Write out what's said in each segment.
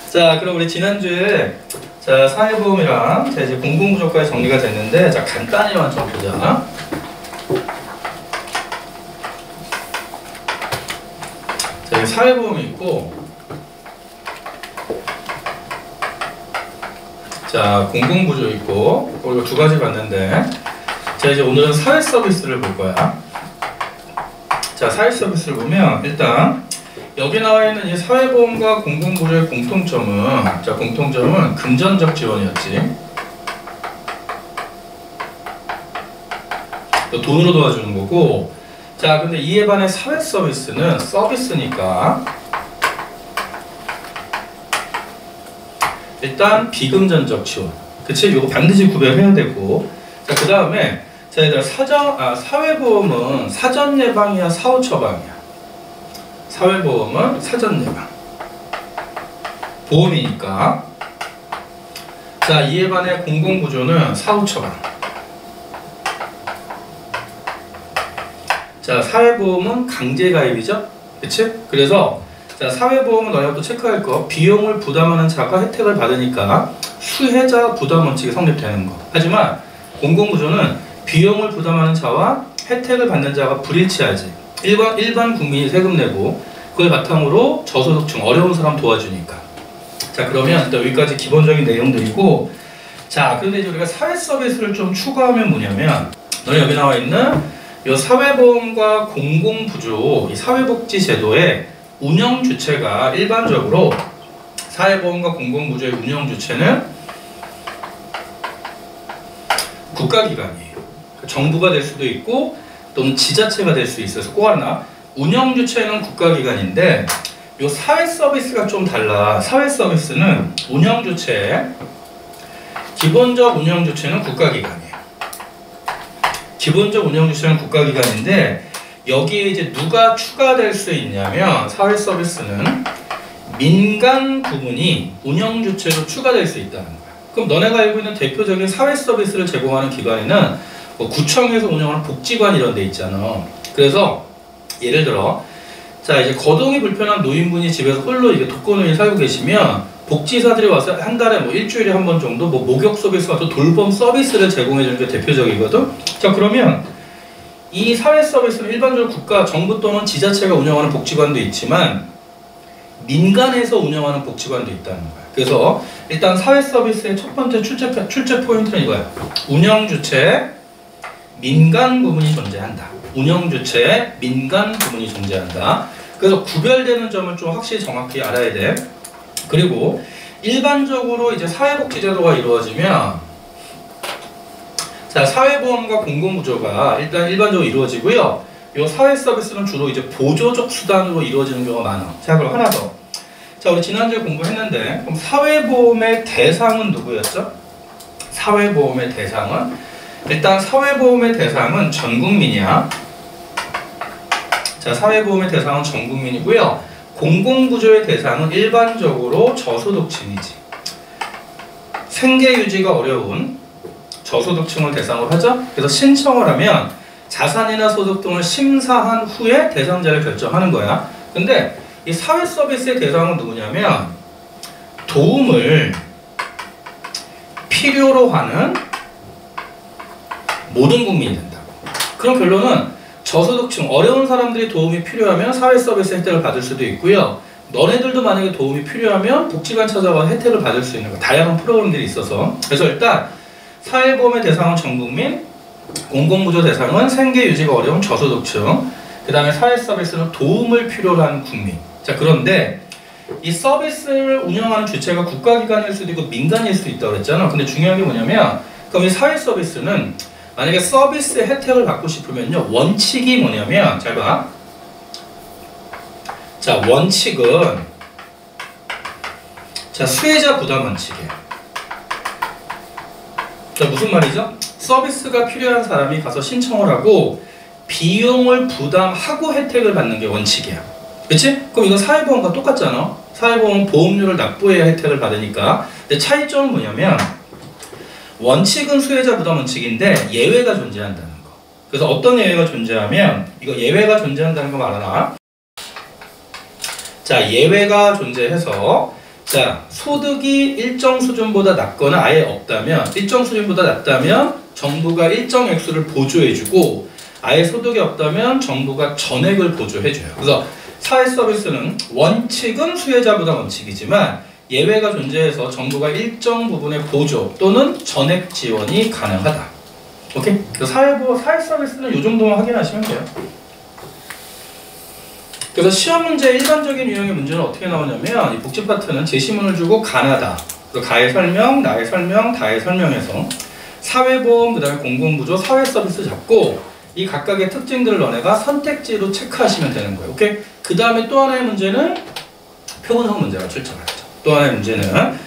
자, 그럼 우리 지난주에 사회보험이랑 이제 공공부조까지 정리가 됐는데, 자, 간단히만 좀 보자. 자, 여기 사회보험이 있고, 자, 공공부조 있고, 이거 두 가지 봤는데, 자, 이제 오늘은 사회서비스를 볼 거야. 자, 사회서비스를 보면 일단 여기 나와 있는 이 사회보험과 공공부조의 공통점은, 자, 공통점은 금전적 지원이었지. 돈으로 도와주는 거고, 자, 근데 이에 반해 사회서비스는 서비스니까 일단 비금전적 지원. 그치? 이거 반드시 구별해야 되고, 자, 그 다음에 자, 얘들아, 사회보험은 사전 예방이야, 사후 처방이야? 사회보험은 사전 예방. 보험이니까. 자, 이에 반해 공공부조는 사후 처방. 자, 사회보험은 강제가입이죠? 그치? 그래서, 자, 사회보험은 너희가 또 체크할 거, 비용을 부담하는 자가 혜택을 받으니까 수혜자 부담 원칙이 성립되는 거. 하지만, 공공부조는 비용을 부담하는 자와 혜택을 받는 자가 불일치하지. 일반 국민이 세금 내고 그걸 바탕으로 저소득층 어려운 사람 도와주니까. 자, 그러면 일단 여기까지 기본적인 내용들이고, 자, 그런데 이제 우리가 사회 서비스를 좀 추가하면 뭐냐면, 너네 여기 나와 있는 이 사회보험과 공공부조 이 사회복지제도의 운영 주체가 일반적으로 사회보험과 공공부조의 운영 주체는 국가기관이에요. 정부가 될 수도 있고 또는 지자체가 될 수 있어서 꼭 하나, 운영 주체는 국가기관인데 요 사회 서비스가 좀 달라. 사회 서비스는 운영 주체, 기본적 운영 주체는 국가기관이에요. 기본적 운영 주체는 국가기관인데 여기에 이제 누가 추가될 수 있냐면 사회 서비스는 민간 부문이 운영 주체로 추가될 수 있다는 거야. 그럼 너네가 알고 있는 대표적인 사회 서비스를 제공하는 기관에는 뭐 구청에서 운영하는 복지관 이런 데 있잖아. 그래서 예를 들어, 자, 이제 거동이 불편한 노인분이 집에서 홀로 이게 독거노인 살고 계시면 복지사들이 와서 한 달에 뭐 일주일에 한 번 정도 뭐 목욕 서비스 같은 돌봄 서비스를 제공해 주는 게 대표적이거든. 자, 그러면 이 사회 서비스는 일반적으로 국가, 정부 또는 지자체가 운영하는 복지관도 있지만 민간에서 운영하는 복지관도 있다는 거야. 그래서 일단 사회 서비스의 첫 번째 출제 포인트는 이거야. 운영 주체, 민간 부문이 존재한다. 운영 주체에 민간 부문이 존재한다. 그래서 구별되는 점을 좀 확실히 정확히 알아야 돼. 그리고 일반적으로 이제 사회복지제도가 이루어지면, 자, 사회보험과 공공부조가 일단 일반적으로 이루어지고요. 이 사회 서비스는 주로 이제 보조적 수단으로 이루어지는 경우가 많아. 자, 그럼 하나 더. 자, 우리 지난주에 공부했는데, 그럼 사회보험의 대상은 누구였죠? 사회보험의 대상은? 일단 사회보험의 대상은 전 국민이야. 자, 사회보험의 대상은 전 국민이고요. 공공부조의 대상은 일반적으로 저소득층이지. 생계 유지가 어려운 저소득층을 대상으로 하죠. 그래서 신청을 하면 자산이나 소득 등을 심사한 후에 대상자를 결정하는 거야. 근데 이 사회 서비스의 대상은 누구냐면 도움을 필요로 하는 모든 국민이 된다고. 그럼 결론은 저소득층, 어려운 사람들이 도움이 필요하면 사회 서비스 혜택을 받을 수도 있고요. 너네들도 만약에 도움이 필요하면 복지관 찾아가서 혜택을 받을 수 있는 거, 다양한 프로그램들이 있어서. 그래서 일단 사회보험의 대상은 전국민, 공공부조 대상은 생계 유지가 어려운 저소득층, 그 다음에 사회 서비스는 도움을 필요로 하는 국민. 자, 그런데 이 서비스를 운영하는 주체가 국가기관일 수도 있고 민간일 수도 있다고 그랬잖아. 근데 중요한 게 뭐냐면, 그럼 이 사회 서비스는 만약에 서비스의 혜택을 받고 싶으면요, 원칙이 뭐냐면, 잘 봐. 자, 원칙은, 자, 수혜자 부담 원칙이에요. 자, 무슨 말이죠? 서비스가 필요한 사람이 가서 신청을 하고 비용을 부담하고 혜택을 받는 게 원칙이야. 그치? 그럼 이건 사회보험과 똑같잖아. 사회보험은 보험료를 납부해야 혜택을 받으니까. 근데 차이점은 뭐냐면 원칙은 수혜자 부담 원칙인데 예외가 존재한다는 거. 그래서 어떤 예외가 존재하면 이거 예외가 존재한다는 거 알아나? 자, 예외가 존재해서 자, 소득이 일정 수준보다 낮거나 아예 없다면 일정 수준보다 낮다면 정부가 일정 액수를 보조해주고 아예 소득이 없다면 정부가 전액을 보조해줘요. 그래서 사회 서비스는 원칙은 수혜자 부담 원칙이지만 예외가 존재해서 정부가 일정 부분의 보조 또는 전액 지원이 가능하다. 오케이? 사회 서비스는 이 정도만 확인하시면 돼요. 그래서 시험 문제 일반적인 유형의 문제는 어떻게 나오냐면 이 복지 파트는 제시문을 주고 가나다. 그래서 가의 설명, 나의 설명, 다의 설명에서 사회보험, 그 다음에 공공부조, 사회 서비스 잡고 이 각각의 특징들을 너네가 선택지로 체크하시면 되는 거예요. 오케이? 그 다음에 또 하나의 문제는 표본성 문제가 출제하죠. 또 하나의 문제는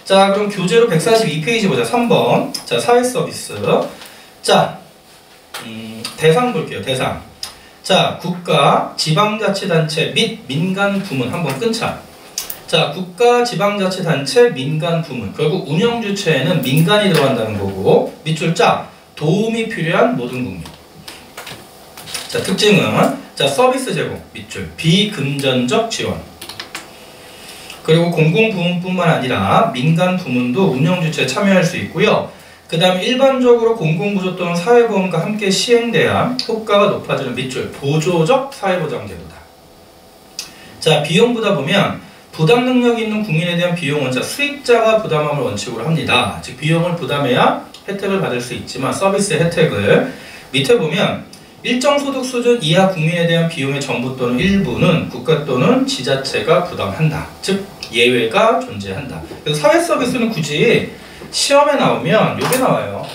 자, 그럼 교재로 142페이지 보자. 3번. 자, 사회 서비스. 자, 대상 볼게요. 대상. 자, 국가, 지방자치단체 및 민간 부문 한번 끊자. 자, 국가, 지방자치단체, 민간 부문. 결국 운영주체에는 민간이 들어간다는 거고 밑줄 짜. 도움이 필요한 모든 국민. 자, 특징은 자, 서비스 제공 밑줄 비금전적 지원. 그리고 공공부문뿐만 아니라 민간 부문도 운영주체에 참여할 수 있고요. 그 다음에 일반적으로 공공부조 또는 사회보험과 함께 시행돼야 효과가 높아지는 밑줄 보조적 사회보장제도다. 자, 비용부다 보면 부담 능력이 있는 국민에 대한 비용은 자, 수익자가 부담함을 원칙으로 합니다. 즉 비용을 부담해야 혜택을 받을 수 있지만 서비스의 혜택을 밑에 보면 일정 소득 수준 이하 국민에 대한 비용의 전부 또는 일부는 국가 또는 지자체가 부담한다. 즉 예외가 존재한다. 그래서 사회 서비스는 굳이 시험에 나오면 요게 나와요.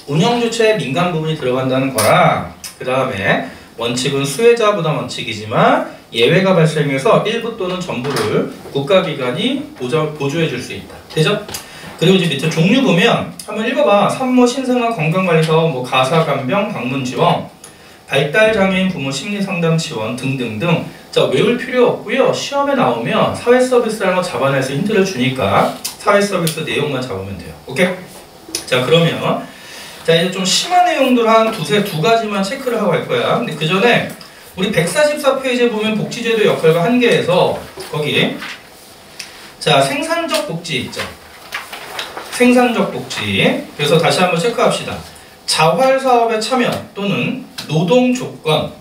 운영주체에 민간 부분이 들어간다는 거랑 그 다음에 원칙은 수혜자 부담 원칙이지만 예외가 발생해서 일부 또는 전부를 국가기관이 보조해 줄 수 있다. 되죠? 그리고 이제 밑에 종류 보면 한번 읽어봐. 산모 신생아 건강관리사업, 뭐 가사간병, 방문지원, 발달장애인 부모 심리상담 지원 등등등. 자, 외울 필요 없고요. 시험에 나오면 사회 서비스라는 거 잡아내서 힌트를 주니까 사회 서비스 내용만 잡으면 돼요. 오케이? 자, 그러면 자, 이제 좀 심한 내용들 한 두 가지만 체크를 하고 갈 거야. 근데 그 전에 우리 144페이지에 보면 복지제도 역할과 한계에서 거기 자, 생산적 복지 있죠. 생산적 복지. 그래서 다시 한번 체크합시다. 자활사업에 참여 또는 노동 조건.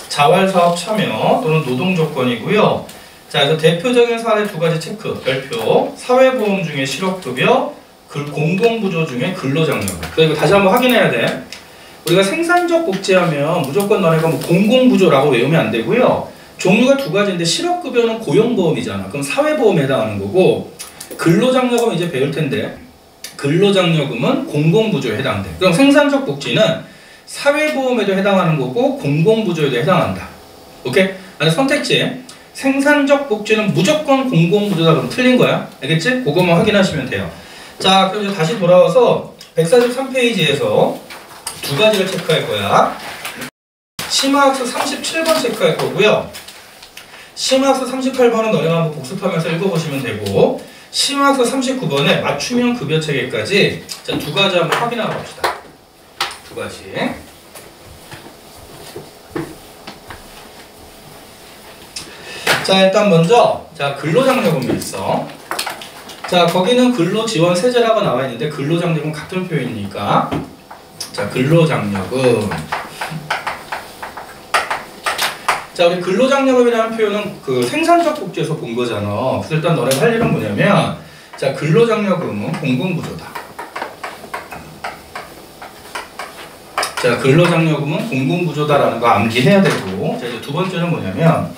자활사업 참여 또는 노동 조건이고요. 자, 그래서 대표적인 사례 두 가지 체크. 별표. 사회보험 중에 실업급여, 공공부조 중에 근로장려금. 그리고 다시 한번 확인해야 돼. 우리가 생산적 복지하면 무조건 너네가 뭐 공공부조라고 외우면 안 되고요. 종류가 두 가지인데 실업급여는 고용보험이잖아. 그럼 사회보험에 해당하는 거고 근로장려금 이제 배울 텐데 근로장려금은 공공부조에 해당돼. 그럼 생산적 복지는 사회보험에도 해당하는 거고 공공부조에도 해당한다. 오케이? 아니 선택지 생산적 복지는 무조건 공공부조다 그럼 틀린 거야. 알겠지? 그거만 확인하시면 돼요. 자, 그럼 이제 다시 돌아와서 143페이지에서 두 가지를 체크할 거야. 심화학습 37번 체크할 거고요. 심화학습 38번은 너네가 한번 복습하면서 읽어보시면 되고 심화학습 39번에 맞춤형 급여 체계까지 자, 두 가지 한번 확인하고 갑시다. 두 가지. 자, 일단 먼저 자, 근로장려금이 있어. 자, 거기는 근로지원세제라고 나와 있는데 근로장려금 같은 표현이니까 자, 근로장려금. 자, 우리 근로장려금이라는 표현은 그 생산적 복지에서 본 거잖아. 그래서 일단 너네가 할 일은 뭐냐면 자, 근로장려금은 공공부조다. 자, 근로장려금은 공공부조다라는 거 암기해야 되고 자, 이제 두 번째는 뭐냐면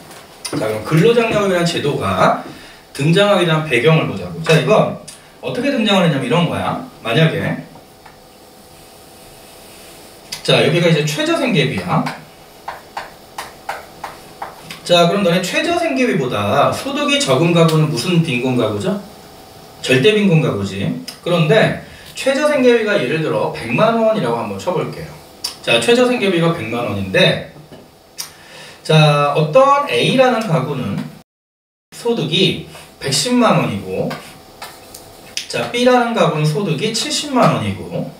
자, 그럼 근로장려금이라는 제도가 등장하게 된 배경을 보자고. 자, 이건 어떻게 등장을 했냐면 이런 거야. 만약에 자, 여기가 이제 최저생계비야. 자, 그럼 너네 최저생계비보다 소득이 적은 가구는 무슨 빈곤 가구죠? 절대 빈곤 가구지. 그런데 최저생계비가 예를 들어 100만 원이라고 한번 쳐볼게요. 자, 최저생계비가 100만 원인데 자, 어떤 A라는 가구는 소득이 110만 원이고, 자, B라는 가구는 소득이 70만 원이고,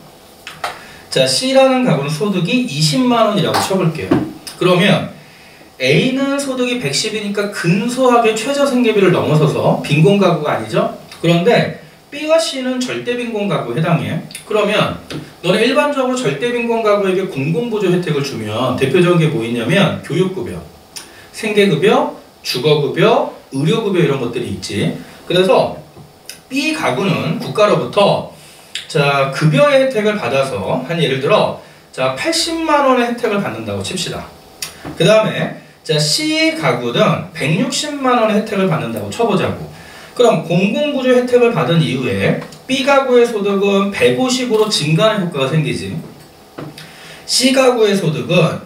자, C라는 가구는 소득이 20만 원이라고 쳐볼게요. 그러면 A는 소득이 110이니까 근소하게 최저생계비를 넘어서서 빈곤 가구가 아니죠? 그런데 B와 C는 절대 빈곤 가구에 해당해. 그러면 너네 일반적으로 절대 빈곤 가구에게 공공보조 혜택을 주면 대표적인 게 뭐 있냐면 교육급여, 생계급여, 주거급여, 의료급여 이런 것들이 있지. 그래서 B 가구는 국가로부터 자, 급여의 혜택을 받아서 한 예를 들어 자, 80만 원의 혜택을 받는다고 칩시다. 그 다음에 자, C 가구는 160만 원의 혜택을 받는다고 쳐보자고. 그럼 공공부조 혜택을 받은 이후에 B 가구의 소득은 150으로 증가하는 효과가 생기지. C 가구의 소득은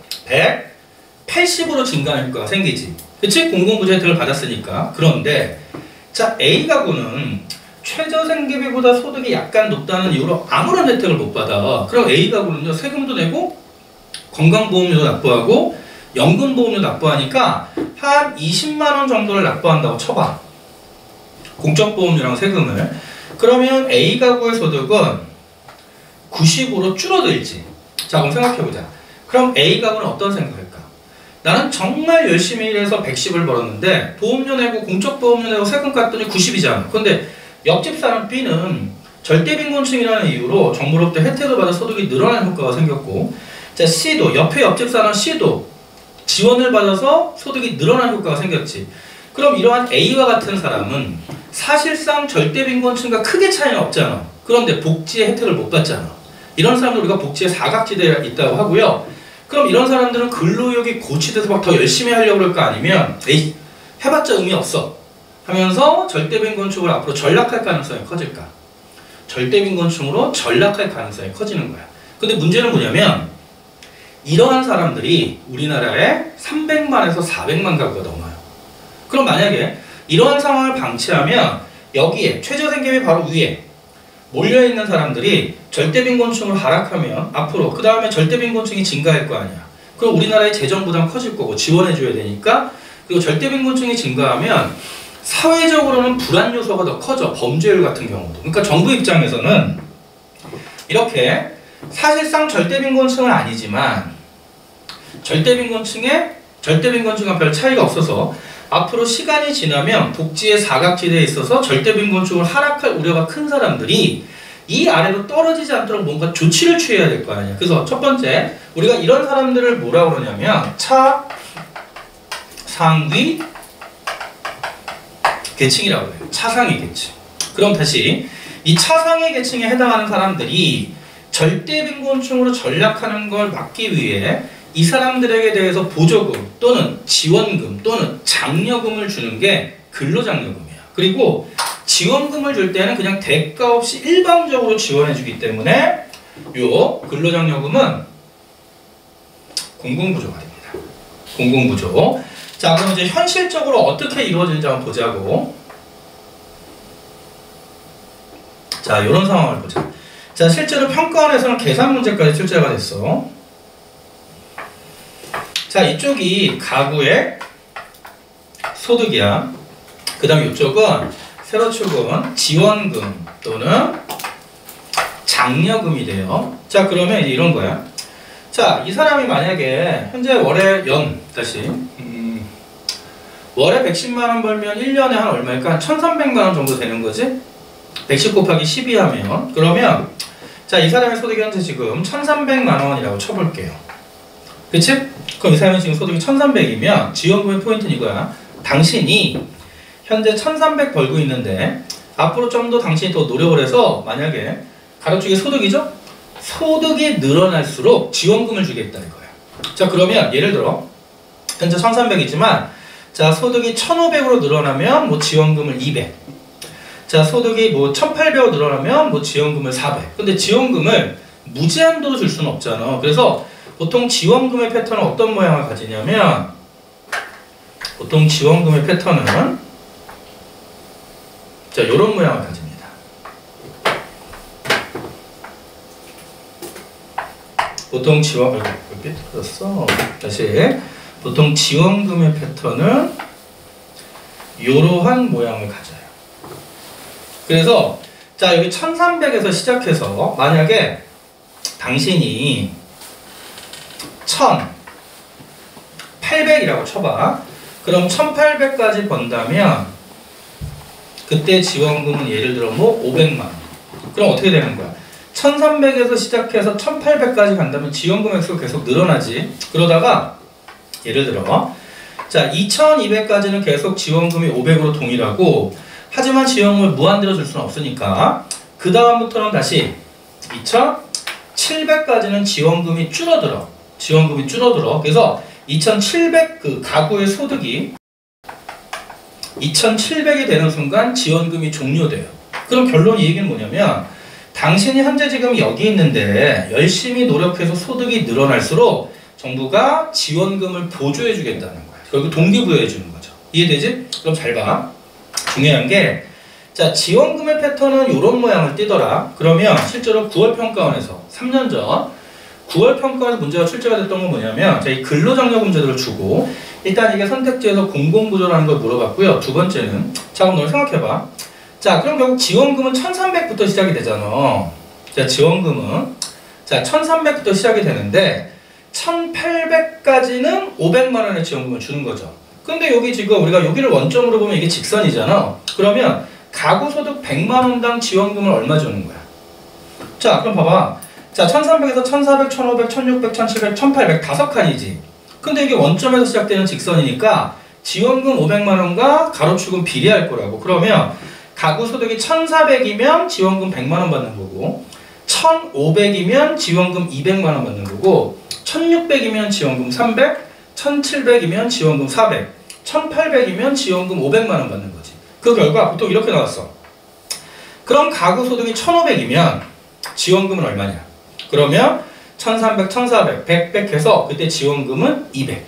180으로 증가하는 효과가 생기지. 그치? 공공부조 혜택을 받았으니까. 그런데 자, A 가구는 최저생계비보다 소득이 약간 높다는 이유로 아무런 혜택을 못 받아. 그럼 A 가구는요, 세금도 내고 건강보험료도 납부하고 연금보험료 납부하니까 한 20만 원 정도를 납부한다고 쳐봐. 공적보험료랑 세금을. 그러면 A 가구의 소득은 90으로 줄어들지. 자, 그럼 생각해보자. 그럼 A 가구는 어떤 생각할까? 나는 정말 열심히 일해서 110을 벌었는데 보험료 내고 공적보험료 내고 세금 깠더니 90이잖아. 근데 옆집 사람 B는 절대빈곤층이라는 이유로 정부로부터 혜택을 받아 소득이 늘어나는 효과가 생겼고, 자, C도 옆에 옆집 사람 C도 지원을 받아서 소득이 늘어나는 효과가 생겼지. 그럼 이러한 A와 같은 사람은 사실상 절대빈곤층과 크게 차이는 없잖아. 그런데 복지의 혜택을 못 받잖아. 이런 사람들 우리가 복지의 사각지대에 있다고 하고요. 그럼 이런 사람들은 근로의욕이 고취돼서 막 더 열심히 하려고 그럴 거 아니면 에이, 해봤자 의미 없어 하면서 절대빈곤층으로 앞으로 전락할 가능성이 커질까? 절대빈곤층으로 전락할 가능성이 커지는 거야. 근데 문제는 뭐냐면 이러한 사람들이 우리나라에 300만에서 400만 가구가 넘어요. 그럼 만약에 이러한 상황을 방치하면 여기에 최저생계비 바로 위에 몰려있는 사람들이 절대빈곤층으로 하락하면 앞으로 그 다음에 절대빈곤층이 증가할 거 아니야. 그럼 우리나라의 재정부담 커질 거고 지원해줘야 되니까. 그리고 절대빈곤층이 증가하면 사회적으로는 불안 요소가 더 커져. 범죄율 같은 경우도. 그러니까 정부 입장에서는 이렇게 사실상 절대빈곤층은 아니지만 절대빈곤층과 별 차이가 없어서 앞으로 시간이 지나면 복지의 사각지대에 있어서 절대빈곤층으로 하락할 우려가 큰 사람들이 이 아래로 떨어지지 않도록 뭔가 조치를 취해야 될 거 아니야. 그래서 첫 번째, 우리가 이런 사람들을 뭐라고 그러냐면 차상위 계층이라고 해요. 차상위 계층. 그럼 다시 이 차상위 계층에 해당하는 사람들이 절대빈곤층으로 전락하는 걸 막기 위해 이 사람들에게 대해서 보조금 또는 지원금 또는 장려금을 주는 게 근로장려금이야. 그리고 지원금을 줄 때는 그냥 대가 없이 일방적으로 지원해주기 때문에 요 근로장려금은 공공부조가 됩니다. 공공부조. 자, 그럼 이제 현실적으로 어떻게 이루어지는지 한번 보자고. 자, 이런 상황을 보자. 자, 실제로 평가원에서는 계산 문제까지 출제가 됐어. 자, 이쪽이 가구의 소득이야. 그 다음에 이쪽은 세로 축은 지원금 또는 장려금이 돼요. 자, 그러면 이제 이런 거야. 자, 이 사람이 만약에 현재 월에 월에 110만 원 벌면 1년에 한 얼마일까? 한 1,300만 원 정도 되는 거지? 110 곱하기 12 하면. 그러면 자, 이 사람의 소득이 현재 지금 1,300만 원이라고 쳐볼게요. 그치? 그럼 이 사람이 지금 소득이 1,300이면 지원금의 포인트는 이거야. 당신이 현재 1,300 벌고 있는데 앞으로 좀 더 당신이 더 노력을 해서 만약에 가로축이 소득이죠? 소득이 늘어날수록 지원금을 주겠다 이거야. 자, 그러면 예를 들어 현재 1,300이지만 자, 소득이 1,500으로 늘어나면 뭐 지원금을 200. 자, 소득이 뭐 1,800으로 늘어나면 뭐 지원금을 400. 근데 지원금을 무제한도로 줄 수는 없잖아. 그래서 보통 지원금의 패턴은 어떤 모양을 가지냐면 보통 지원금의 패턴은 자, 이런 모양을 가집니다. 보통 지원 삐뚤어졌어. 다시 보통 지원금의 패턴은 이러한 모양을 가져요. 그래서 자 여기 1300에서 시작해서 만약에 당신이 1800이라고 쳐봐. 그럼 1800까지 번다면 그때 지원금은 예를 들어 뭐 500만원. 그럼 어떻게 되는 거야? 1300에서 시작해서 1800까지 간다면 지원금 액수가 계속 늘어나지. 그러다가 예를 들어 자 2200까지는 계속 지원금이 500으로 동일하고 하지만 지원금을 무한대로 줄 수는 없으니까 그 다음부터는 다시 2700까지는 지원금이 줄어들어. 그래서 2700 그 가구의 소득이 2700이 되는 순간 지원금이 종료돼요. 그럼 결론 이 얘기는 뭐냐면 당신이 현재 지금 여기 있는데 열심히 노력해서 소득이 늘어날수록 정부가 지원금을 보조해 주겠다는 거야. 결국 동기부여해 주는 거죠. 이해되지? 그럼 잘 봐. 중요한 게 자 지원금의 패턴은 이런 모양을 띠더라. 그러면 실제로 9월 평가원에서 3년 전 9월 평가원에서 문제가 출제가 됐던 건 뭐냐면 자, 이 근로장려금제도를 주고 일단 이게 선택지에서 공공구조라는 걸 물어봤고요. 두 번째는 자 그럼 너를 생각해봐. 자 그럼 결국 지원금은 1300부터 시작이 되잖아. 자 지원금은 자 1300부터 시작이 되는데 1800까지는 500만원의 지원금을 주는 거죠. 근데 여기 지금 우리가 여기를 원점으로 보면 이게 직선이잖아. 그러면 가구소득 100만원당 지원금을 얼마 주는 거야? 자 그럼 봐봐. 자 1300에서 1400, 1500, 1600, 1700, 1800 다섯 칸이지. 근데 이게 원점에서 시작되는 직선이니까 지원금 500만원과 가로축은 비례할 거라고. 그러면 가구소득이 1400이면 지원금 100만원 받는 거고 1500이면 지원금 200만원 받는 거고 1600이면 지원금 300, 1700이면 지원금 400, 1800이면 지원금 500만원 받는 거지. 그 결과 보통 이렇게 나왔어. 그럼 가구소득이 1500이면 지원금은 얼마냐? 그러면 1300, 1400, 100, 100 해서 그때 지원금은 200.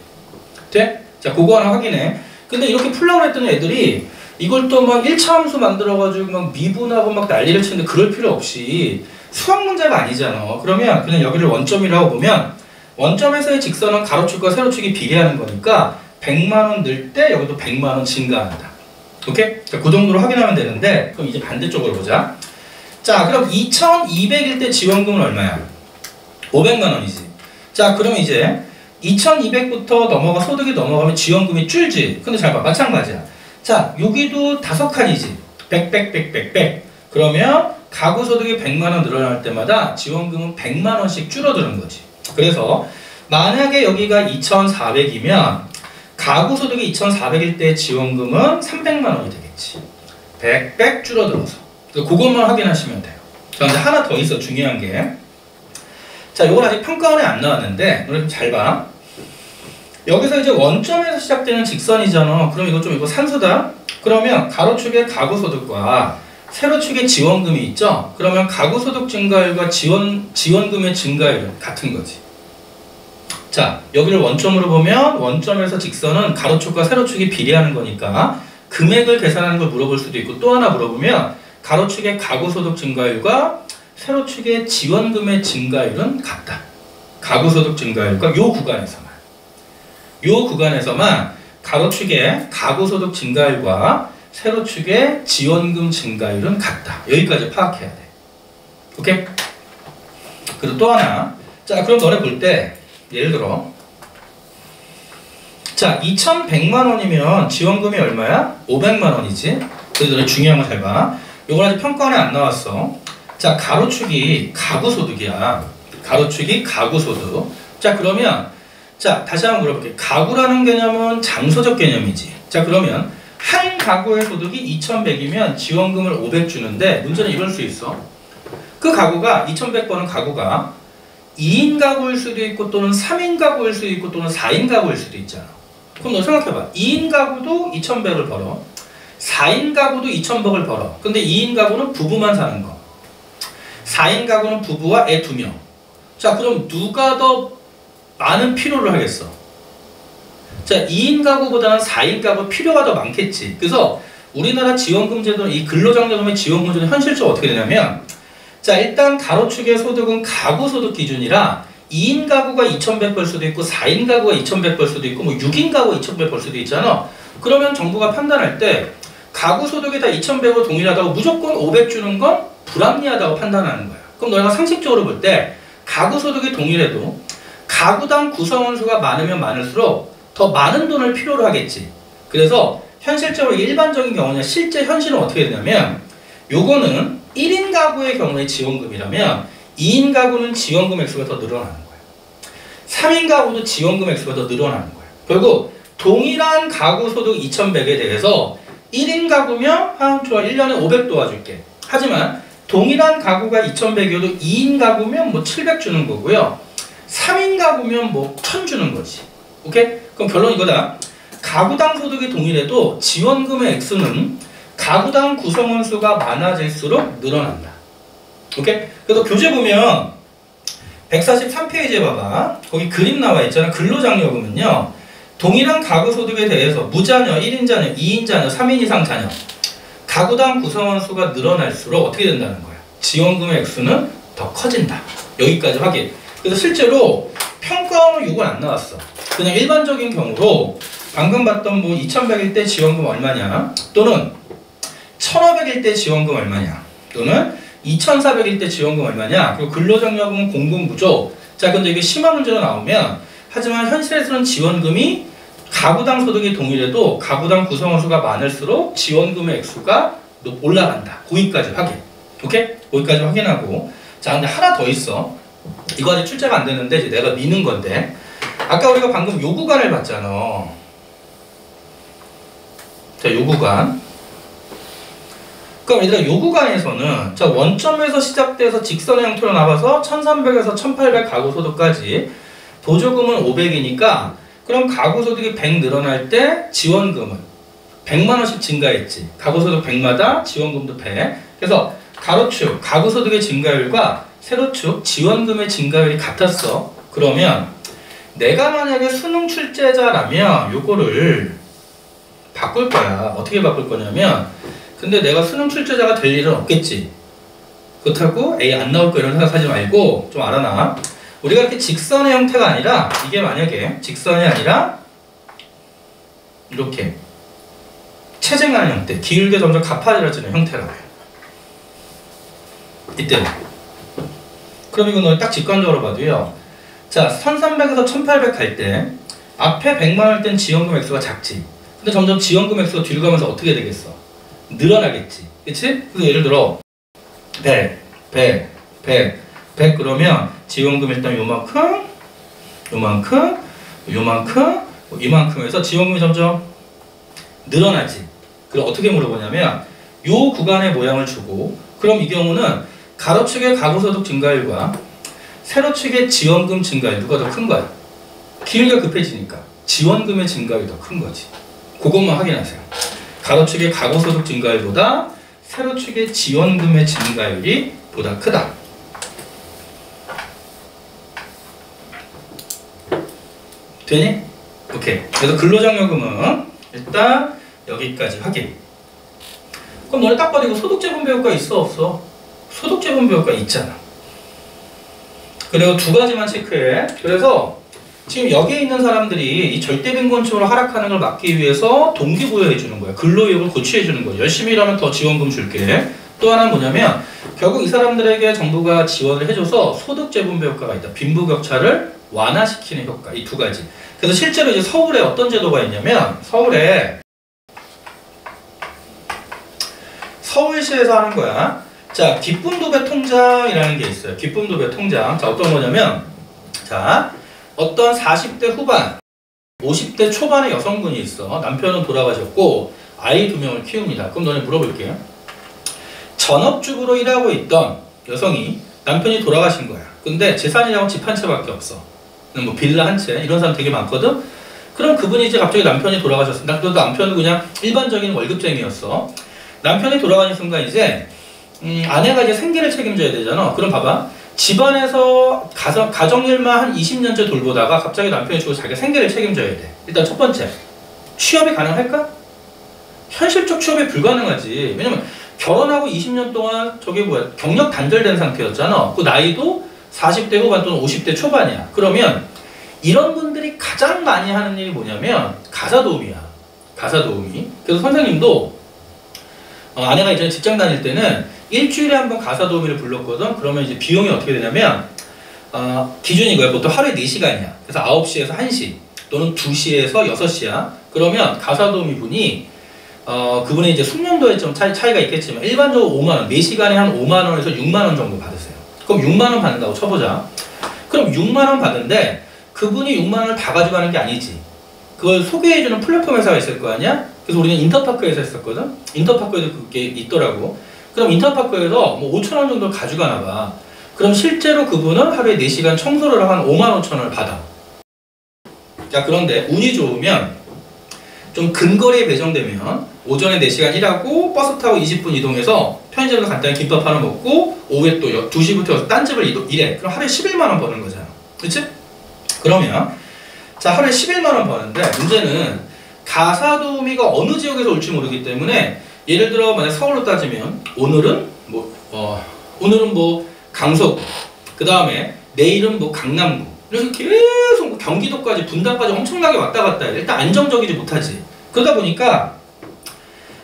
돼? 자, 그거 하나 확인해. 근데 이렇게 풀려고 했더니 애들이 이걸 또 막 1차 함수 만들어가지고 막 미분하고 막 난리를 치는데 그럴 필요 없이 수학 문제가 아니잖아. 그러면 그냥 여기를 원점이라고 보면 원점에서의 직선은 가로축과 세로축이 비례하는 거니까 100만원 늘 때 여기도 100만원 증가한다. 오케이? 자, 그 정도로 확인하면 되는데 그럼 이제 반대쪽으로 보자. 자, 그럼 2200일 때 지원금은 얼마야? 500만원이지. 자, 그럼 이제 2200부터 넘어가 소득이 넘어가면 지원금이 줄지. 근데 잘 봐. 마찬가지야. 자, 여기도 다섯 칸이지. 100, 100, 100, 100, 100. 그러면 가구 소득이 100만원 늘어날 때마다 지원금은 100만원씩 줄어드는 거지. 그래서 만약에 여기가 2400이면 가구 소득이 2400일 때 지원금은 300만원이 되겠지. 100, 100 줄어들어서. 그것만 확인하시면 돼요. 자, 이제 하나 더 있어. 중요한 게. 자, 이건 아직 평가원에 안 나왔는데 너네 좀 잘 봐. 여기서 이제 원점에서 시작되는 직선이잖아. 그럼 이거 산수다. 그러면 가로축의 가구소득과 세로축의 지원금이 있죠. 그러면 가구소득 증가율과 지원금의 증가율은 같은 거지. 자, 여기를 원점으로 보면 원점에서 직선은 가로축과 세로축이 비례하는 거니까 금액을 계산하는 걸 물어볼 수도 있고 또 하나 물어보면 가로축의 가구소득 증가율과 세로축의 지원금의 증가율은 같다. 가구소득 증가율과 요 구간에서만 가로축의 가구소득 증가율과 세로축의 지원금 증가율은 같다. 여기까지 파악해야 돼. 오케이? 그리고 또 하나. 자, 그럼 너네 볼 때 예를 들어 자, 2100만원이면 지원금이 얼마야? 500만원이지. 그래서 너네 중요한 거 잘 봐. 요건 아직 평가원에 안 나왔어. 자, 가로축이 가구소득이야. 가로축이 가구소득. 자, 그러면 자, 다시 한번 물어볼게요. 가구라는 개념은 장소적 개념이지. 자, 그러면 한 가구의 소득이 2100이면 지원금을 500 주는데 문제는 이럴 수 있어. 그 가구가 2100번은 가구가 2인 가구일 수도 있고 또는 3인 가구일 수도 있고 또는 4인 가구일 수도 있잖아. 그럼 너 생각해봐. 2인 가구도 2100을 벌어. 4인 가구도 2100을 벌어. 근데 2인 가구는 부부만 사는 거. 4인 가구는 부부와 애 2명. 자, 그럼 누가 더 많은 필요를 하겠어? 자, 2인 가구보다는 4인 가구 필요가 더 많겠지. 그래서 우리나라 지원금 제도, 이 근로장려금의 지원금 제도는 현실적으로 어떻게 되냐면 자, 일단 가로축의 소득은 가구소득 기준이라 2인 가구가 2,100 벌 수도 있고 4인 가구가 2,100 벌 수도 있고 뭐 6인 가구가 2,100 벌 수도 있잖아. 그러면 정부가 판단할 때 가구 소득이 다 2,100으로 동일하다고 무조건 500 주는 건 불합리하다고 판단하는 거야. 그럼 너희가 상식적으로 볼 때 가구 소득이 동일해도 가구당 구성원 수가 많으면 많을수록 더 많은 돈을 필요로 하겠지. 그래서 현실적으로 일반적인 경우는 실제 현실은 어떻게 되냐면 요거는 1인 가구의 경우에 지원금이라면 2인 가구는 지원금 액수가 더 늘어나는 거야. 3인 가구도 지원금 액수가 더 늘어나는 거야. 결국 동일한 가구 소득 2,100에 대해서 1인 가구면 좋아 1년에 500 도와줄게. 하지만 동일한 가구가 2,100이어도 2인 가구면 뭐 700 주는 거고요. 3인 가구면 뭐 1,000 주는 거지. 오케이? 그럼 결론 이거다. 가구당 소득이 동일해도 지원금의 액수는 가구당 구성원 수가 많아질수록 늘어난다. 오케이? 그래서 교재 보면 143페이지에 봐봐. 거기 그림 나와 있잖아. 근로장려금은요. 동일한 가구 소득에 대해서 무자녀, 1인 자녀, 2인 자녀, 3인 이상 자녀 가구당 구성원 수가 늘어날수록 어떻게 된다는 거야? 지원금의 액수는 더 커진다. 여기까지 확인. 그래서 실제로 평가원은 이건 안 나왔어. 그냥 일반적인 경우로 방금 봤던 뭐 2,100일 때 지원금 얼마냐 또는 1,500일 때 지원금 얼마냐 또는 2,400일 때 지원금 얼마냐 그리고 근로장려금은 공공구조. 자 근데 이게 심화 문제로 나오면 하지만 현실에서는 지원금이 가구당 소득이 동일해도 가구당 구성원 수가 많을수록 지원금의 액수가 올라간다. 거기까지 확인. 오케이? 거기까지 확인하고 자 근데 하나 더 있어. 이거 아직 출제가 안 됐는데 이제 내가 미는 건데 아까 우리가 방금 요 구간을 봤잖아. 자, 요 구간. 그럼 얘들아 요 구간에서는 자 원점에서 시작돼서 직선의 형태로 나와서 1,300에서 1,800 가구 소득까지 보조금은 500이니까 그럼 가구 소득이 100 늘어날 때 지원금은 100만 원씩 증가했지. 가구 소득 100마다 지원금도 100. 그래서 가로축 가구 소득의 증가율과 세로축 지원금의 증가율이 같았어. 그러면 내가 만약에 수능 출제자라면 요거를 바꿀 거야. 어떻게 바꿀 거냐면 근데 내가 수능 출제자가 될 일은 없겠지. 그렇다고 에이 안 나올 거 이런 생각하지 말고 좀 알아놔. 우리가 이렇게 직선의 형태가 아니라 이게 만약에 직선이 아니라 이렇게 체증하는 형태 기울게 점점 가파져지는 형태라고 해요. 이때 그럼 이건 딱 직관적으로 봐도요. 자 1,300에서 1,800 갈 때 앞에 100만 원일 땐 지원금 액수가 작지. 근데 점점 지원금 액수가 뒤로 가면서 어떻게 되겠어? 늘어나겠지. 그치? 그래서 예를 들어 100 그러면 지원금 일단 요만큼 이만큼 해서 지원금이 점점 늘어나지. 그럼 어떻게 물어보냐면 요 구간의 모양을 주고 그럼 이 경우는 가로축의 가구소득 증가율과 세로축의 지원금 증가율 누가 더 큰 거야? 기울기가 급해지니까 지원금의 증가율이 더 큰 거지. 그것만 확인하세요. 가로축의 가구소득 증가율보다 세로축의 지원금의 증가율이 보다 크다. 되니? 오케이. 그래서 근로장려금은 일단 여기까지 확인. 그럼 너네 딱 봐도 이거 소득재분배효과 있어 없어? 소득재분배효과 있잖아. 그리고 두 가지만 체크해. 그래서 지금 여기에 있는 사람들이 이 절대빈곤층으로 하락하는 걸 막기 위해서 동기부여해 주는 거야. 근로의욕을 고취해 주는 거야. 열심히 일하면 더 지원금 줄게. 또 하나는 뭐냐면 결국 이 사람들에게 정부가 지원을 해줘서 소득재분배 효과가 있다. 빈부격차를 완화시키는 효과. 이 두 가지. 그래서 실제로 이제 서울에 어떤 제도가 있냐면 서울시에서 하는 거야. 자, 기쁨도배 통장이라는 게 있어요. 기쁨도배 통장. 자, 어떤 거냐면 자, 어떤 40대 후반, 50대 초반의 여성분이 있어. 남편은 돌아가셨고 아이 2명을 키웁니다. 그럼 너네 물어볼게요. 전업주부로 일하고 있던 여성이 남편이 돌아가신 거야. 근데 재산이라고 집 한 채밖에 없어. 뭐 빌라 한 채 이런 사람 되게 많거든. 그럼 그분이 이제 갑자기 남편이 돌아가셨습니다. 그래도 남편은 그냥 일반적인 월급쟁이였어. 남편이 돌아가는 순간 이제 아내가 이제 생계를 책임져야 되잖아. 그럼 봐봐. 집안에서 가정일만 한 20년째 돌보다가 갑자기 남편이 죽어서 자기가 생계를 책임져야 돼. 일단 첫 번째, 취업이 가능할까? 현실적 취업이 불가능하지. 왜냐면 결혼하고 20년 동안 경력 단절된 상태였잖아. 그 나이도 40대 후반 또는 50대 초반이야. 그러면 이런 분들이 가장 많이 하는 일이 뭐냐면 가사도우미야. 가사도우미. 그래서 선생님도 아내가 이전에 직장 다닐 때는 일주일에 한 번 가사도우미를 불렀거든. 그러면 이제 비용이 어떻게 되냐면 기준이 이거야. 보통 하루에 4시간이야. 그래서 9시에서 1시 또는 2시에서 6시야. 그러면 가사도우미 분이 그분의 이제 숙련도에 좀 차이가 있겠지만 일반적으로 5만원, 4시간에 한 5만원에서 6만원 정도 받으세요. 그럼 6만원 받는다고 쳐보자. 그럼 6만원 받는데 그분이 6만원을 다 가져가는 게 아니지. 그걸 소개해주는 플랫폼 회사가 있을 거 아니야? 그래서 우리는 인터파크에서 했었거든? 인터파크에도 그게 있더라고. 그럼 인터파크에서 뭐 5천원 정도를 가져가나 봐. 그럼 실제로 그분은 하루에 4시간 청소를 한 5만 5천원을 받아. 자, 그런데 운이 좋으면 좀 근거리에 배정되면 오전에 4시간 일하고 버스 타고 20분 이동해서 편의점에서 간단히 김밥 하나 먹고 오후에 또 2시부터 딴 집을 일해. 그럼 하루에 11만원 버는 거잖아. 그치? 그러면 자, 하루에 11만원 버는데 문제는 가사도우미가 어느 지역에서 올지 모르기 때문에 예를 들어 만약 서울로 따지면 오늘은 뭐 강서구, 그 다음에 내일은 뭐 강남구, 그래서 계속 경기도까지 분당까지 엄청나게 왔다 갔다 해. 일단 안정적이지 못하지. 그러다 보니까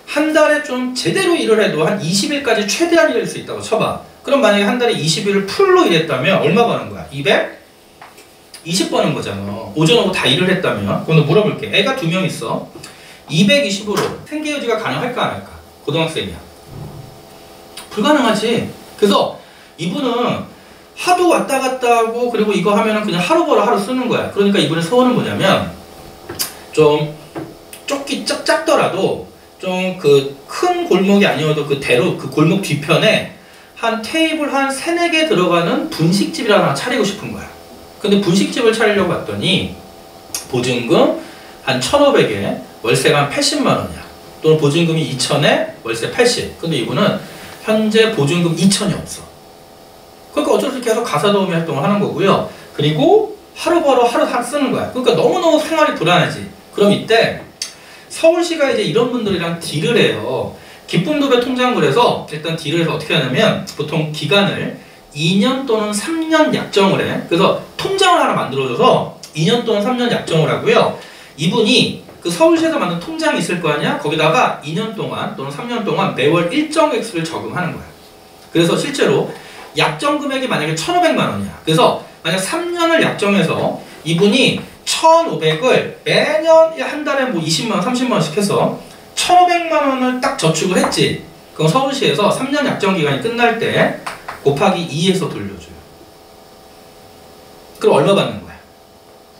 한 달에 좀 제대로 일을 해도 한 20일까지 최대한 일할 수 있다고 쳐봐. 그럼 만약에 한 달에 20일을 풀로 일했다면 얼마 버는 거야? 220 버는 거잖아. 오전하고 다 일을 했다면. 그럼 물어볼게. 애가 2명 있어. 220으로 생계유지가 가능할까 안 할까? 고등학생이야. 불가능하지. 그래서 이분은 하도 왔다 갔다 하고 그리고 이거 하면은 그냥 하루 벌어 하루 쓰는 거야. 그러니까 이분의 소원은 뭐냐면 좀 작더라도 좀 그 큰 골목이 아니어도 그 대로 그 골목 뒤편에 한 테이블 한 3, 4개 들어가는 분식집이라 하나 차리고 싶은 거야. 근데 분식집을 차리려고 봤더니 보증금 한 1,500에 월세가 한 80만 원이야. 또는 보증금이 2,000에 월세 80. 근데 이분은 현재 보증금 2,000이 없어. 그러니까 어쩔 수 없이 계속 가사도우미 활동을 하는 거고요. 그리고 하루 벌어 하루 쓰는 거야. 그러니까 너무너무 생활이 불안하지. 그럼 이때 서울시가 이제 이런 분들이랑 딜을 해요. 기쁨도배 통장물에서 일단 딜을 해서 어떻게 하냐면 보통 기간을 2년 또는 3년 약정을 해. 그래서 통장을 하나 만들어줘서 2년 또는 3년 약정을 하고요. 이분이 그 서울시에서 만든 통장이 있을 거 아니야? 거기다가 2년 동안 또는 3년 동안 매월 일정 액수를 저금하는 거야. 그래서 실제로 약정 금액이 만약에 1,500만 원이야. 그래서 만약 3년을 약정해서 이분이 1,500을 매년 한 달에 뭐 20만 원, 30만 원씩 해서 1,500만 원을 딱 저축을 했지. 그럼 서울시에서 3년 약정 기간이 끝날 때 곱하기 2해서 돌려줘요. 그럼 얼마 받는 거야?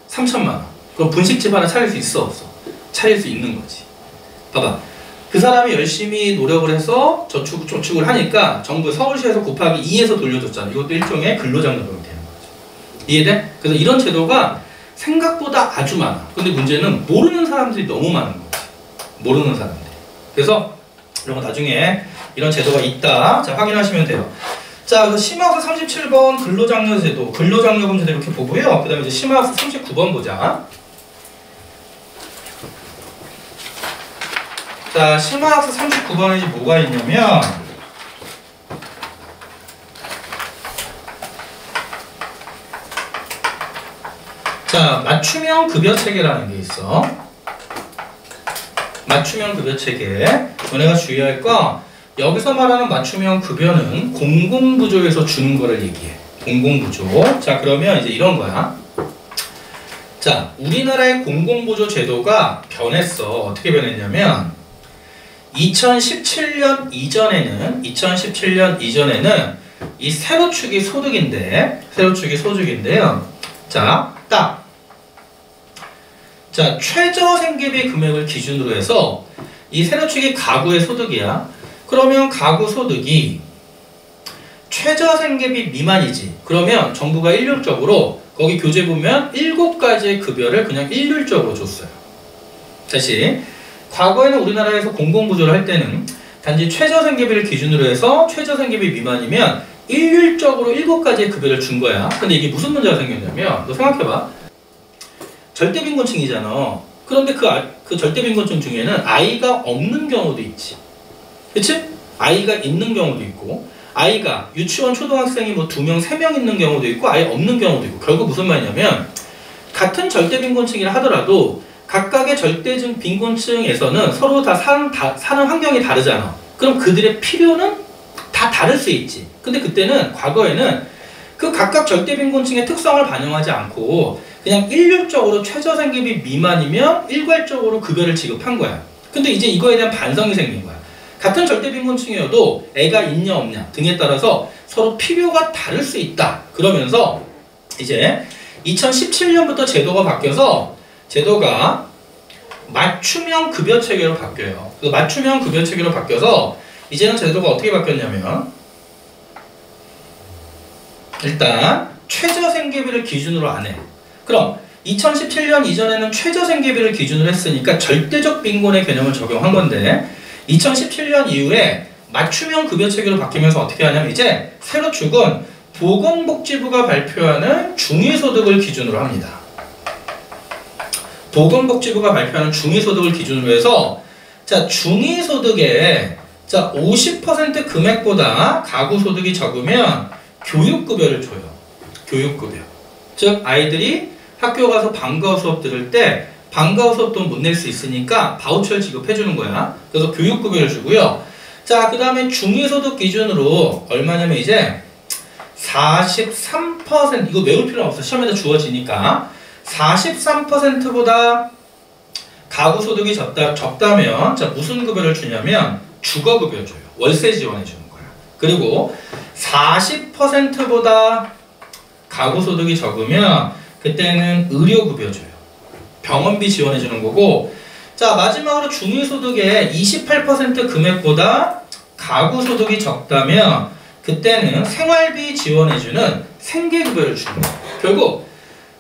3,000만 원. 그럼 분식집 하나 차릴 수 있어 없어? 차릴 수 있는 거지. 봐봐. 그 사람이 열심히 노력을 해서 저축을 하니까 정부 서울시에서 곱하기 2해서 돌려줬잖아. 이것도 일종의 근로장려금이 되는 거죠. 이해돼? 그래서 이런 제도가 생각보다 아주 많아. 근데 문제는 모르는 사람들이 너무 많은 거지. 모르는 사람들이. 그래서 이런 거 나중에 이런 제도가 있다. 자, 확인하시면 돼요. 자, 그래서 심화학습 37번 근로장려 제도, 근로장려금 제도 이렇게 보고요. 그 다음에 이제 심화학습 39번 보자. 자, 심화학습 39번에 이제 뭐가 있냐면 자, 맞춤형 급여 체계라는 게 있어. 맞춤형 급여 체계. 너네가 주의할 거 여기서 말하는 맞춤형 급여는 공공부조에서 주는 거를 얘기해. 공공부조. 자, 그러면 이제 이런 거야. 자, 우리나라의 공공부조 제도가 변했어. 어떻게 변했냐면 2017년 이전에는 이 세로축이 소득인데요. 자, 자, 최저 생계비 금액을 기준으로 해서 이 세로축이 가구의 소득이야. 그러면 가구 소득이 최저 생계비 미만이지. 그러면 정부가 일률적으로 거기 교재 보면 7가지의 급여를 그냥 일률적으로 줬어요. 다시 과거에는 우리나라에서 공공부조를 할 때는 단지 최저생계비를 기준으로 해서 최저생계비 미만이면 일률적으로 7가지의 급여를 준 거야. 근데 이게 무슨 문제가 생겼냐면 너 생각해봐. 절대빈곤층이잖아. 그런데 그 절대빈곤층 중에는 아이가 없는 경우도 있지. 그치? 아이가 있는 경우도 있고 아이가 유치원 초등학생이 뭐 2명, 3명 있는 경우도 있고 아예 없는 경우도 있고 결국 무슨 말이냐면 같은 절대 빈곤층이라 하더라도 각각의 절대 빈곤층에서는 서로 다 사는 환경이 다르잖아. 그럼 그들의 필요는 다 다를 수 있지. 근데 그때는 과거에는 그 각각 절대 빈곤층의 특성을 반영하지 않고 그냥 일률적으로 최저생계비 미만이면 일괄적으로 급여를 지급한 거야. 근데 이제 이거에 대한 반성이 생긴 거야. 같은 절대 빈곤층이어도 애가 있냐 없냐 등에 따라서 서로 필요가 다를 수 있다. 그러면서 이제 2017년부터 제도가 바뀌어서 제도가 맞춤형 급여 체계로 바뀌어요. 그 맞춤형 급여 체계로 바뀌어서 이제는 제도가 어떻게 바뀌었냐면 일단 최저생계비를 기준으로 안 해. 그럼 2017년 이전에는 최저생계비를 기준으로 했으니까 절대적 빈곤의 개념을 적용한 건데 2017년 이후에 맞춤형 급여 체계로 바뀌면서 어떻게 하냐면 이제 새로 축은 보건복지부가 발표하는 중위소득을 기준으로 합니다. 보건복지부가 발표하는 중위소득을 기준으로 해서 자 중위소득의 자 50% 금액보다 가구소득이 적으면 교육급여를 줘요. 교육급여. 즉 아이들이 학교 가서 방과후 수업 들을 때 방과후 수업 돈 못 낼 수 있으니까 바우처를 지급해주는 거야. 그래서 교육급여를 주고요. 자, 그 다음에 중위소득 기준으로 얼마냐면 이제 43% 이거 외울 필요 없어. 시험에다 주어지니까 43%보다 가구소득이 적다면 자 무슨 급여를 주냐면 주거급여 줘요. 월세 지원해 주는 거야. 그리고 40%보다 가구소득이 적으면 그때는 의료급여 줘요. 병원비 지원해 주는 거고 자 마지막으로 중위소득의 28% 금액보다 가구소득이 적다면 그때는 생활비 지원해 주는 생계급여를 주는 거예요. 결국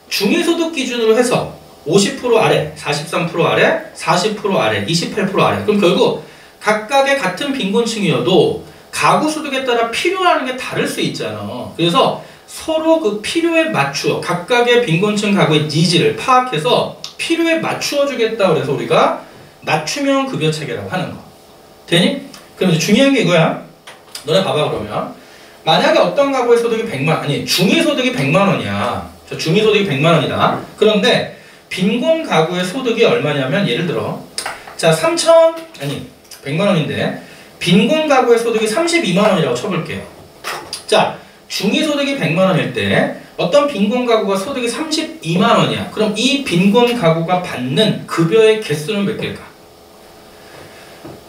중위소득 기준으로 해서 50% 아래, 43% 아래, 40% 아래, 28% 아래 그럼 결국 각각의 같은 빈곤층이어도 가구소득에 따라 필요하는 게 다를 수 있잖아. 그래서 서로 그 필요에 맞추어 각각의 빈곤층 가구의 니즈를 파악해서 필요에 맞추어 주겠다 그래서 우리가 맞춤형 급여 체계라고 하는 거. 되니? 그럼 이제 중요한 게 이거야. 너네 봐봐 그러면 만약에 어떤 가구의 소득이 100만 아니 중위소득이 100만 원이야. 저 중위소득이 100만 원이다. 그런데 빈곤 가구의 소득이 얼마냐면 예를 들어 자 100만 원인데 빈곤 가구의 소득이 32만 원이라고 쳐볼게요. 자 중위소득이 100만 원일 때 어떤 빈곤 가구가 소득이 32만 원이야. 그럼 이 빈곤 가구가 받는 급여의 개수는 몇 개일까?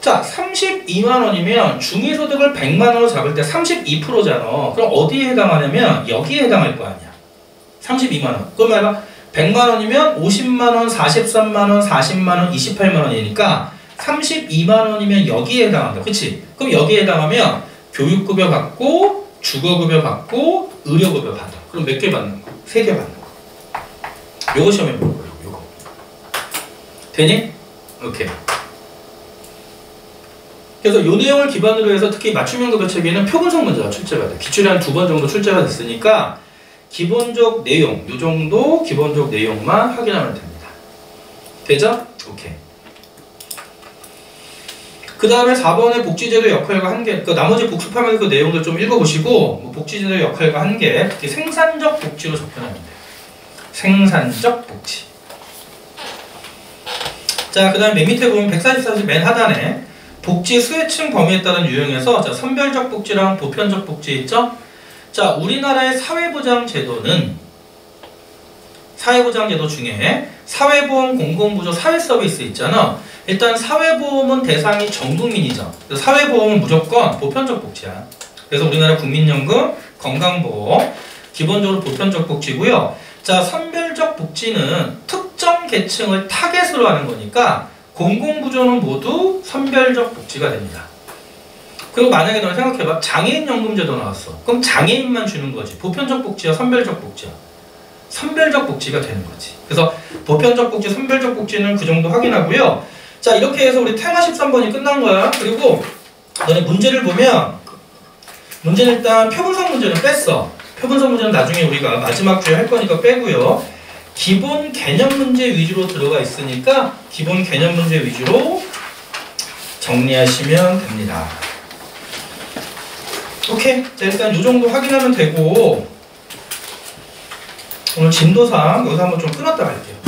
자 32만 원이면 중위소득을 100만 원으로 잡을 때 32%잖아. 그럼 어디에 해당하냐면 여기에 해당할 거 아니야. 32만 원. 그럼 말해봐. 100만 원이면 50만 원, 43만 원, 40만 원, 28만 원이니까 32만 원이면 여기에 해당한다. 그치? 그럼 여기에 해당하면 교육급여 받고 주거급여 받고 의료급여 받아. 그럼 몇 개 받는 거? 3개 받는 거. 요거 시험에 물어볼 거예요. 요거. 되니? 오케이. 그래서 요 내용을 기반으로 해서 특히 맞춤형 급여 체계는 표분석 문제가 출제가 돼. 기출이 한 2번 정도 출제가 됐으니까 기본적 내용, 요 정도 기본적 내용만 확인하면 됩니다. 되죠? 오케이. 그 다음에 4번의 복지제도 역할과 한계, 그 나머지 복습하면서 그 내용들 좀 읽어보시고 뭐 복지제도 역할과 한계, 특히 생산적 복지로 접근하면 돼요. 생산적 복지. 자, 그 다음에 맨 밑에 보면 144쪽 맨 하단에 복지 수혜층 범위에 따른 유형에서 자, 선별적 복지랑 보편적 복지 있죠? 자, 우리나라의 사회보장 제도는 사회보장 제도 중에 사회보험 공공부조 사회서비스 있잖아. 일단 사회보험은 대상이 전 국민이죠. 그래서 사회보험은 무조건 보편적 복지야. 그래서 우리나라 국민연금, 건강보험 기본적으로 보편적 복지고요. 자, 선별적 복지는 특정 계층을 타겟으로 하는 거니까 공공부조는 모두 선별적 복지가 됩니다. 그리고 만약에 너는 생각해봐. 장애인연금제도 나왔어. 그럼 장애인만 주는 거지. 보편적 복지야, 선별적 복지야. 선별적 복지가 되는 거지. 그래서 보편적 복지, 선별적 복지는 그 정도 확인하고요. 자, 이렇게 해서 우리 테마 13번이 끝난 거야. 그리고 너네 문제를 보면 문제는 일단 표분석 문제는 뺐어. 표분석 문제는 나중에 우리가 마지막 주에 할 거니까 빼고요. 기본 개념 문제 위주로 들어가 있으니까 기본 개념 문제 위주로 정리하시면 됩니다. 오케이. 자, 일단 이 정도 확인하면 되고, 오늘 진도상 여기서 한번 좀 끊었다 갈게요.